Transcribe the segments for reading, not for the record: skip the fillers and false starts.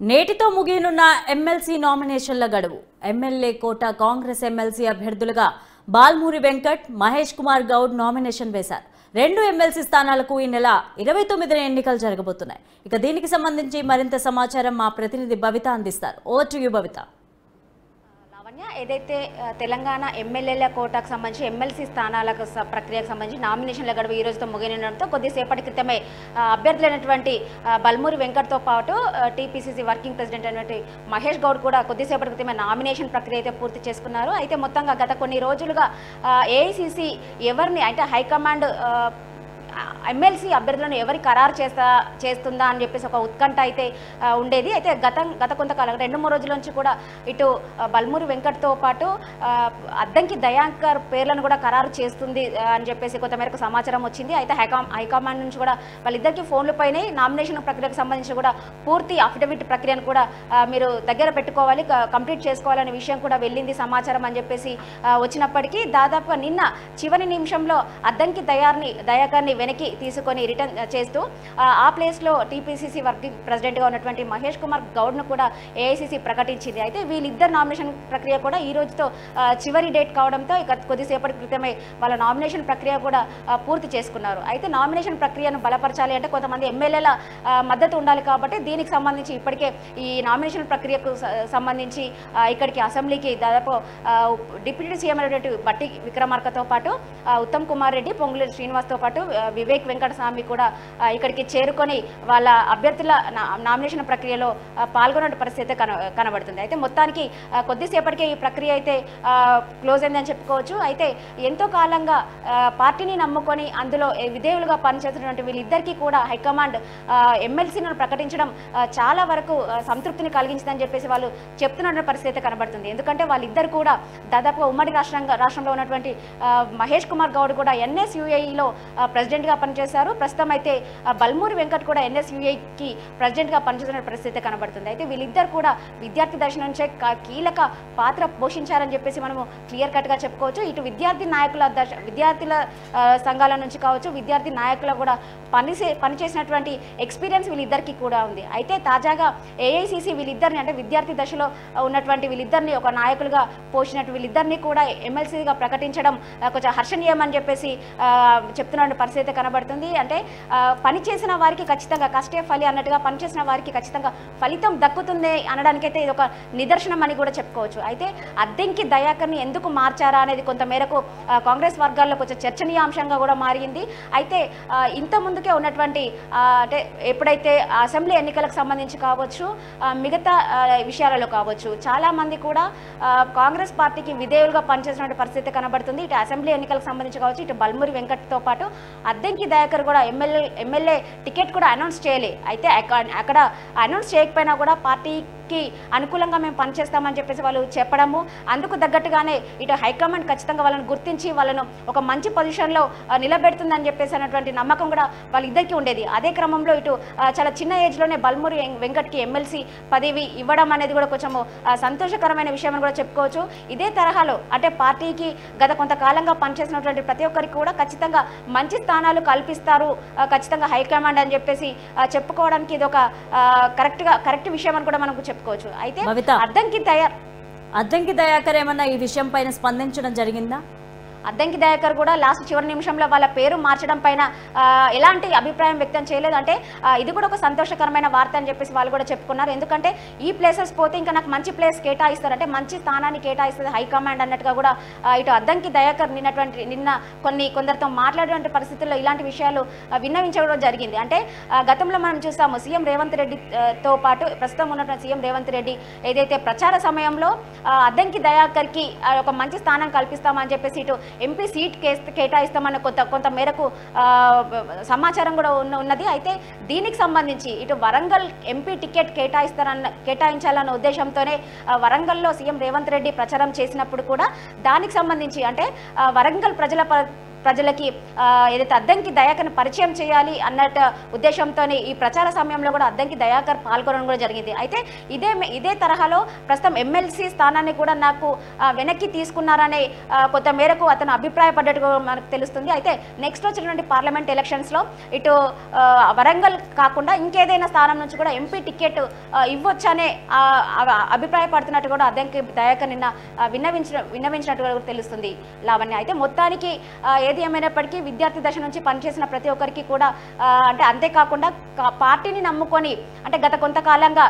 నేటితో ముగియనున్న ఎమ్మెల్సీ నామినేషన్ల గడువు. ఎమ్మెల్యే కోట కాంగ్రెస్ ఎమ్మెల్సీ అభ్యర్థులుగా బాల్మూరి వెంకట్, మహేష్ కుమార్ గౌడ్ నామినేషన్ వేశారు. 2 ఎమ్మెల్సీ స్థానాలకు ఈ నెల 29న ఎన్నికలు జరగబోతున్నాయి. ఇక దీనికి సంబంధించి మరింత సమాచారం మా ప్రతినిధి భవిత అందిస్తారు. ఓవర్ టు యు భవిత. ఏదైతే తెలంగాణ ఎమ్మెల్యేల కోటాకు సంబంధించి ఎమ్మెల్సీ స్థానాలకు ప్రక్రియకు సంబంధించి నామినేషన్ల గడువు ఈ రోజుతో ముగియనుండడంతో కొద్దిసేపటి క్రితమే అభ్యర్థులైనటువంటి బల్మూరి వెంకట్తో పాటు టీపీసీసీ వర్కింగ్ ప్రెసిడెంట్ అయినటువంటి మహేష్ గౌడ్ కూడా కొద్దిసేపటి క్రితమే నామినేషన్ ప్రక్రియ అయితే పూర్తి చేసుకున్నారు. అయితే మొత్తంగా గత కొన్ని రోజులుగా ఏఐసీసీ ఎవరిని అంటే హైకమాండ్ ఎమ్మెల్సీ అభ్యర్థులను ఎవరి ఖరారు చేస్తుందా అని చెప్పేసి ఒక ఉత్కంఠ అయితే ఉండేది. అయితే గత కొంతకాలం 2-3 రోజుల నుంచి కూడా ఇటు బల్మూరి వెంకట్తో పాటు అద్దంకి దయాంకర్ పేర్లను కూడా ఖరారు చేస్తుంది అని చెప్పేసి కొంతమేరకు సమాచారం వచ్చింది. అయితే హైకమాండ్ నుంచి కూడా వాళ్ళిద్దరికి ఫోన్లపైనే నామినేషన్ ప్రక్రియకు సంబంధించి కూడా పూర్తి అఫిడవిట్ ప్రక్రియను కూడా మీరు దగ్గర పెట్టుకోవాలి, కంప్లీట్ చేసుకోవాలనే విషయం కూడా వెళ్ళింది సమాచారం అని చెప్పేసి వచ్చినప్పటికీ దాదాపుగా నిన్న చివరి నిమిషంలో అద్దంకి దయాకర్ని వెనక్కి తీసుకొని రిటర్న్ చేస్తూ ఆ ప్లేస్లో టీపీసీసీ వర్కింగ్ ప్రెసిడెంట్గా ఉన్నటువంటి మహేష్ కుమార్ గౌడ్ను కూడా ఏఐసీసీ ప్రకటించింది. అయితే వీళ్ళిద్దరు నామినేషన్ ప్రక్రియ కూడా ఈ రోజుతో చివరి డేట్ కావడంతో ఇక కొద్దిసేపటి క్రితమే వాళ్ళ నామినేషన్ ప్రక్రియ కూడా పూర్తి చేసుకున్నారు. అయితే నామినేషన్ ప్రక్రియను బలపరచాలి అంటే కొంతమంది ఎమ్మెల్యేల మద్దతు ఉండాలి కాబట్టి దీనికి సంబంధించి ఇప్పటికే ఈ నామినేషన్ ప్రక్రియకు సంబంధించి ఇక్కడికి అసెంబ్లీకి దాదాపు డిప్యూటీ సీఎం అయినటువంటి బట్టి విక్రమార్కతో పాటు ఉత్తమ్ కుమార్ రెడ్డి, పొంగులేటి శ్రీనివాస్తో పాటు వివేక్ వెంకటస్వామి కూడా ఇక్కడికి చేరుకొని వాళ్ళ అభ్యర్థుల నామినేషన్ ప్రక్రియలో పాల్గొనే పరిస్థితి కనబడుతుంది. అయితే మొత్తానికి కొద్దిసేపటికే ఈ ప్రక్రియ అయితే క్లోజ్ అయిందని చెప్పుకోవచ్చు. అయితే ఎంతో కాలంగా పార్టీని నమ్ముకొని అందులో విధేయులుగా పనిచేస్తున్నటువంటి వీళ్ళిద్దరికీ కూడా హైకమాండ్ ఎమ్మెల్సీలను ప్రకటించడం చాలా వరకు సంతృప్తిని కలిగించిందని చెప్పేసి వాళ్ళు చెప్తున్న పరిస్థితి కనబడుతుంది. ఎందుకంటే వాళ్ళిద్దరు కూడా దాదాపుగా ఉమ్మడి రాష్ట్రంలో ఉన్నటువంటి మహేష్ కుమార్ గౌడ్ కూడా ఎన్ఎస్యుఐలో ప్రెసిడెంట్గా పనిచేశారు. ప్రస్తుతం అయితే బల్మూరి వెంకట్ కూడా ఎన్ఎస్యుఐకి ప్రెసిడెంట్గా పనిచేస్తున్న పరిస్థితి కనబడుతుంది. అయితే వీళ్ళిద్దరు కూడా విద్యార్థి దశ నుంచే కీలక పాత్ర పోషించారని చెప్పేసి మనము క్లియర్ కట్గా చెప్పుకోవచ్చు. ఇటు విద్యార్థుల సంఘాల నుంచి కావచ్చు, విద్యార్థి నాయకుల కూడా పనిచేసినటువంటి ఎక్స్పీరియన్స్ వీళ్ళిద్దరికీ కూడా ఉంది. అయితే తాజాగా ఏఐసీసీ వీళ్ళిద్దరిని అంటే విద్యార్థి దశలో ఉన్నటువంటి వీళ్ళిద్దరిని ఒక నాయకులుగా పోషినట్టు వీళ్ళిద్దరిని కూడా ఎమ్మెల్సీగా ప్రకటించడం కొంచెం హర్షణీయం అని చెప్పేసి చెప్తున్న పరిస్థితి కనబడుతుంది. అంటే పనిచేసిన వారికి ఖచ్చితంగా కష్టే ఫలి అన్నట్టుగా పనిచేసిన వారికి ఖచ్చితంగా ఫలితం దక్కుతుంది అనడానికైతే ఇది ఒక నిదర్శనం అని కూడా చెప్పుకోవచ్చు. అయితే అద్దంకి దయాకర్ని ఎందుకు మార్చారా అనేది కొంత మేరకు కాంగ్రెస్ వర్గాల్లో కొంచెం చర్చనీయాంశంగా కూడా మారింది. అయితే ఇంత ముందుకే ఉన్నటువంటి అంటే ఎప్పుడైతే అసెంబ్లీ ఎన్నికలకు సంబంధించి కావచ్చు, మిగతా విషయాలలో కావచ్చు, చాలామంది కూడా కాంగ్రెస్ పార్టీకి విధేయులుగా పనిచేసిన పరిస్థితి కనబడుతుంది. ఇటు అసెంబ్లీ ఎన్నికలకు సంబంధించి కావచ్చు, ఇటు బల్మూరి వెంకట్తో పాటు అద్దంకి దయాకర్ కూడా ఎమ్మెల్యే టికెట్ కూడా అనౌన్స్ చేయలే. అయితే అక్కడ అనౌన్స్ చేయకపోయినా కూడా పార్టీకి అనుకూలంగా మేము పనిచేస్తామని చెప్పేసి వాళ్ళు చెప్పడము, అందుకు తగ్గట్టుగానే ఇటు హైకమాండ్ ఖచ్చితంగా వాళ్ళని గుర్తించి వాళ్ళను ఒక మంచి పొజిషన్లో నిలబెడుతుందని చెప్పేసి అన్నటువంటి నమ్మకం కూడా వాళ్ళిద్దరికీ ఉండేది. అదే క్రమంలో ఇటు చాలా చిన్న ఏజ్లోనే బల్మూరి వెంకట్కి ఎమ్మెల్సీ పదవి ఇవ్వడం అనేది కూడా కొంచెం సంతోషకరమైన విషయం అని కూడా చెప్పుకోవచ్చు. ఇదే తరహాలో అంటే పార్టీకి గత కొంతకాలంగా పనిచేసినటువంటి ప్రతి ఒక్కరికి కూడా ఖచ్చితంగా మంచి స్థానాలు కల్పిస్తారు ఖచ్చితంగా హైకమాండ్ అని చెప్పేసి చెప్పుకోవడానికి ఇది ఒక కరెక్ట్ విషయం అని కూడా మనం చెప్పుకోవచ్చు. అయితే అద్దంకి దయాకర్ ఏమన్నా ఈ విషయం పైన స్పందించడం జరిగిందా? అద్దంకి దయాకర్ కూడా చివరి నిమిషంలో వాళ్ళ పేరు మార్చడం పైన ఎలాంటి అభిప్రాయం వ్యక్తం చేయలేదు. అంటే ఇది కూడా ఒక సంతోషకరమైన వార్త అని చెప్పేసి వాళ్ళు కూడా చెప్పుకున్నారు. ఎందుకంటే ఈ ప్లేసెస్ పోతే ఇంకా నాకు మంచి ప్లేస్ కేటాయిస్తారు, అంటే మంచి స్థానాన్ని కేటాయిస్తుంది హైకమాండ్ అన్నట్టుగా కూడా ఇటు అద్దంకి దయాకర్ నిన్న కొందరితో మాట్లాడే పరిస్థితుల్లో ఇలాంటి విషయాలు విన్నవించడం జరిగింది. అంటే గతంలో మనం చూసాము సీఎం రేవంత్ రెడ్డితో పాటు ప్రస్తుతం ఉన్నటువంటి సీఎం రేవంత్ రెడ్డి ఏదైతే ప్రచార సమయంలో అద్దంకి దయాకర్కి ఒక మంచి స్థానం కల్పిస్తామని చెప్పేసి ఇటు ఎంపీ సీట్ కేటాయిస్తామన్న కొంత మేరకు సమాచారం కూడా ఉన్నది. అయితే దీనికి సంబంధించి ఇటు వరంగల్ ఎంపీ టికెట్ కేటాయించాలన్న ఉద్దేశంతోనే వరంగల్లో సీఎం రేవంత్ రెడ్డి ప్రచారం చేసినప్పుడు కూడా దానికి సంబంధించి అంటే వరంగల్ ప్రజలకి ఏదైతే అద్దంకి దయాకర్ని పరిచయం చేయాలి అన్నట్టు ఉద్దేశంతో ఈ ప్రచార సమయంలో కూడా అద్దంకి దయాకర్ పాల్గొనడం కూడా జరిగింది. అయితే ఇదే తరహాలో ప్రస్తుతం ఎమ్మెల్సీ స్థానాన్ని కూడా నాకు వెనక్కి తీసుకున్నారనే కొంత మేరకు అతను అభిప్రాయపడ్డట్టు మనకు తెలుస్తుంది. అయితే నెక్స్ట్ వచ్చినటువంటి పార్లమెంట్ ఎలక్షన్స్లో ఇటు వరంగల్ కాకుండా ఇంకేదైనా స్థానం నుంచి కూడా ఎంపీ టికెట్ ఇవ్వచ్చనే అభిప్రాయపడుతున్నట్టు కూడా అద్దంకి దయాకర్ నిన్న విన్నవించినట్టు కూడా తెలుస్తుంది లావణ్య. అయితే మొత్తానికి ఏది ఏమైనప్పటికీ విద్యార్థి దశ నుంచి పనిచేసిన ప్రతి ఒక్కరికి కూడా అంటే అంతేకాకుండా పార్టీని నమ్ముకొని అంటే గత కొంతకాలంగా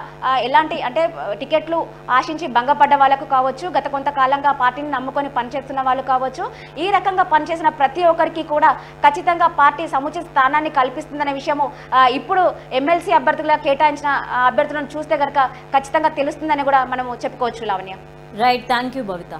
ఎలాంటి అంటే టికెట్లు ఆశించి భంగపడ్డ వాళ్ళకు కావచ్చు, గత కొంతకాలంగా పార్టీని నమ్ముకొని పనిచేస్తున్న వాళ్ళు కావచ్చు, ఈ రకంగా పనిచేసిన ప్రతి ఒక్కరికి కూడా ఖచ్చితంగా పార్టీ సముచిత స్థానాన్ని కల్పిస్తుందనే విషయము ఇప్పుడు ఎమ్మెల్సీ అభ్యర్థులుగా కేటాయించిన అభ్యర్థులను చూస్తే కనుక ఖచ్చితంగా తెలుస్తుందని కూడా మనము చెప్పుకోవచ్చు Lavanya. Right, thank you Bhavitha.